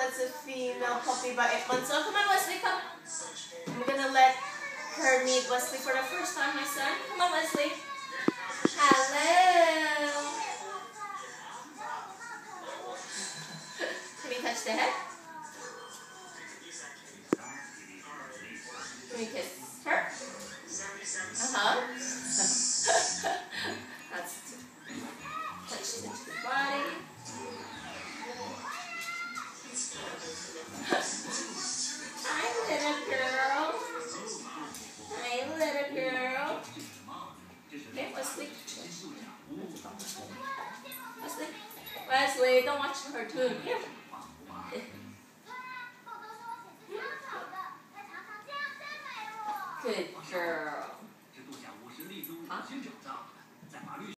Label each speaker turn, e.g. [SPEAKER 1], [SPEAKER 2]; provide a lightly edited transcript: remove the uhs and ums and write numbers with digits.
[SPEAKER 1] that's a female puppy by 8 months old. Come on, Wesley, come. I'm gonna let her meet Wesley for the first time, my son. Come on, Wesley. Hello. Can you touch the head? Can you kiss her? Uh-huh. That's touch the body. Hi, little girl. Hi, little girl. Okay, Wesley. Wesley. Wesley, don't watch the cartoon. Here. Good girl.